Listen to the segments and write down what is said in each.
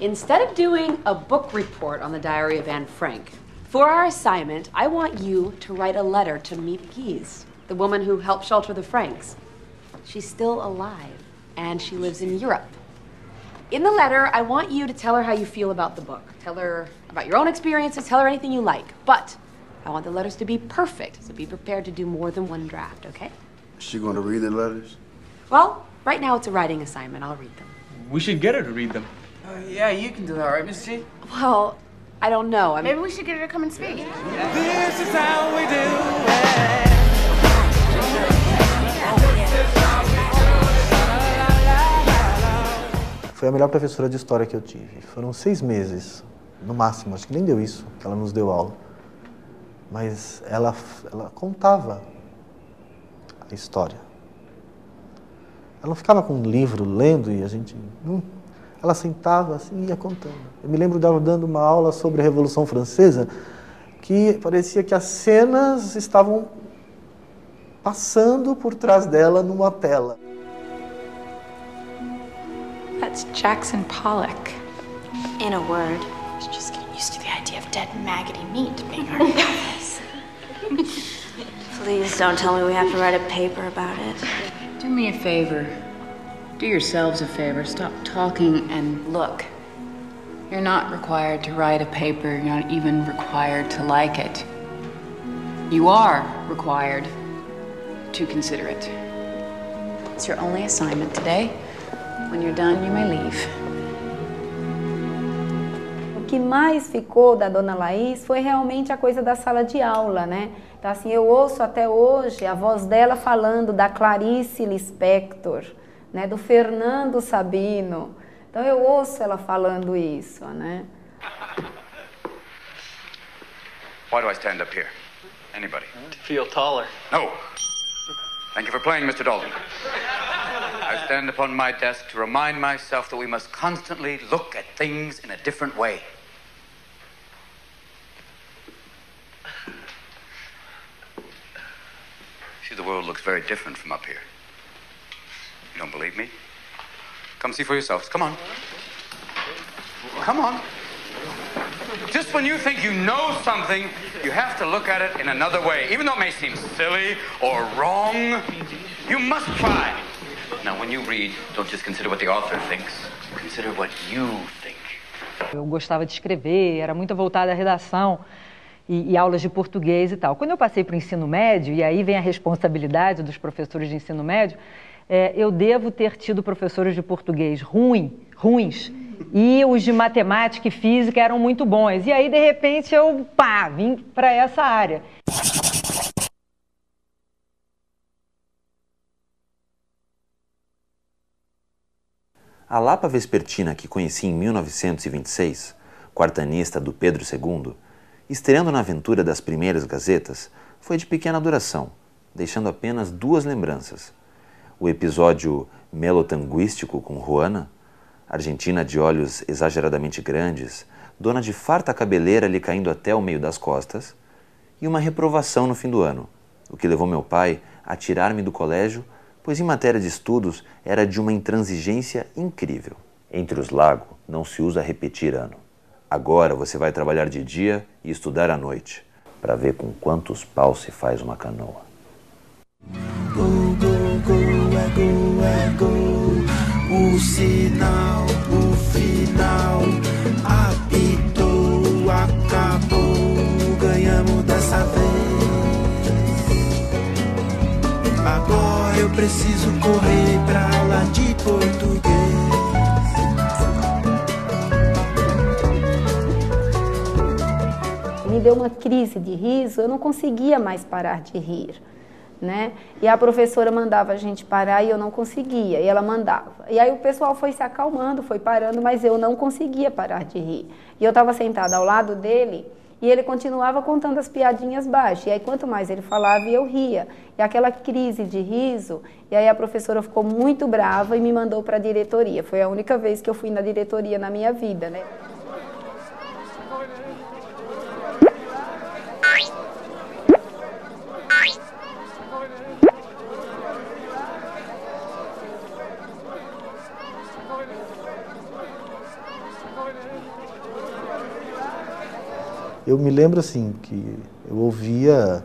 Instead of doing a book report on the diary of Anne Frank, for our assignment, I want you to write a letter to Miep Gies, the woman who helped shelter the Franks. She's still alive, and she lives in Europe. In the letter, I want you to tell her how you feel about the book. Tell her about your own experiences, tell her anything you like. But I want the letters to be perfect, so be prepared to do more than one draft, okay? Is she going to read the letters? Well, right now it's a writing assignment. I'll read them. We should get her to read them. Yeah, you can do that, right, Miss G? Well, I don't know. Maybe we should get her to come and speak. This is how we do it. Foi a melhor professora de história que eu tive. Foram 6 meses, no máximo, acho que nem deu isso, que ela nos deu aula. Mas ela contava a história. Ela não ficava com um livro lendo e a gente... Ela sentava assim e ia contando. Eu me lembro dela dando uma aula sobre a Revolução Francesa que parecia que as cenas estavam passando por trás dela numa tela. That's Jackson Pollock. In a word, I was just getting used to the idea of dead maggoty meat being our office. Please don't tell me we have to write a paper about it. Do me a favor. Do yourselves a favor. Stop talking and look. You're not required to write a paper. You're not even required to like it. You are required to consider it. It's your only assignment today. When you're done, you may leave. O que mais ficou da Dona Laís foi realmente a coisa da sala de aula, né? Então, assim, eu ouço até hoje a voz dela falando da Clarice Lispector, né? Do Fernando Sabino. Então, eu ouço ela falando isso, né? Why do I stand up here? Anybody? To feel taller. No. Thank you for playing, Mr. Dalton. I stand upon my desk to remind myself that we must constantly look at things in a different way. See, the world looks very different from up here. You don't believe me? Come see for yourselves. Come on. Come on. Just when you think you know something, you have to look at it in another way. Even though it may seem silly or wrong, you must try. Now, when you read, don't just consider what the author thinks. Consider what you think. Eu gostava de escrever, era muito voltada à redação e aulas de português e tal. Quando eu passei para o ensino médio, e aí vem a responsabilidade dos professores de ensino médio, eu devo ter tido professores de português ruins, e os de matemática e física eram muito bons. E aí, de repente, eu vim para essa área. A Lapa Vespertina, que conheci em 1926, quartanista do Pedro II, estreando na aventura das primeiras Gazetas, foi de pequena duração, deixando apenas 2 lembranças. O episódio melotanguístico com Juana, argentina de olhos exageradamente grandes, dona de farta cabeleira lhe caindo até o meio das costas, e uma reprovação no fim do ano, o que levou meu pai a tirar-me do colégio, pois em matéria de estudos era de uma intransigência incrível. Entre os lagos não se usa repetir ano. Agora você vai trabalhar de dia e estudar à noite, para ver com quantos paus se faz uma canoa. Go, go, go, é go. O sinal, o final, apitou, acabou, ganhamos dessa vez. Agora eu preciso correr pra aula de português. Me deu uma crise de riso, eu não conseguia mais parar de rir, né? E a professora mandava a gente parar e eu não conseguia, e ela mandava. E aí o pessoal foi se acalmando, foi parando, mas eu não conseguia parar de rir. E eu estava sentada ao lado dele e ele continuava contando as piadinhas baixo. E aí quanto mais ele falava, eu ria. E aquela crise de riso, e aí a professora ficou muito brava e me mandou para a diretoria. Foi a única vez que eu fui na diretoria na minha vida, né? Eu me lembro assim que eu ouvia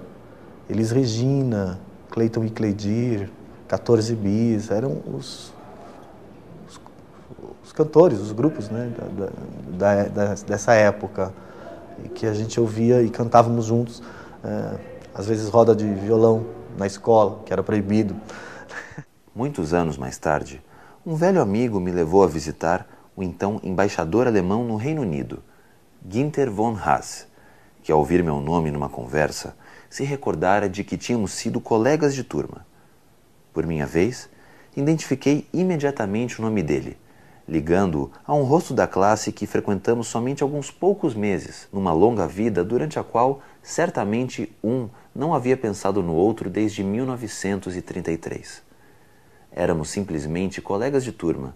Elis Regina, Cleiton e Cleidir, 14 Bis, eram os cantores, os grupos, né, dessa época, que a gente ouvia e cantávamos juntos, às vezes roda de violão na escola, que era proibido. Muitos anos mais tarde, um velho amigo me levou a visitar o então embaixador alemão no Reino Unido, Günther von Haas, que ao ouvir meu nome numa conversa, se recordara de que tínhamos sido colegas de turma. Por minha vez, identifiquei imediatamente o nome dele, ligando-o a um rosto da classe que frequentamos somente alguns poucos meses, numa longa vida durante a qual, certamente, um não havia pensado no outro desde 1933. Éramos simplesmente colegas de turma,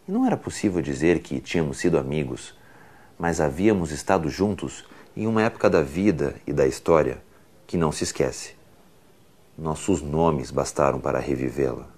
e não era possível dizer que tínhamos sido amigos, mas havíamos estado juntos em uma época da vida e da história que não se esquece. Nossos nomes bastaram para revivê-la.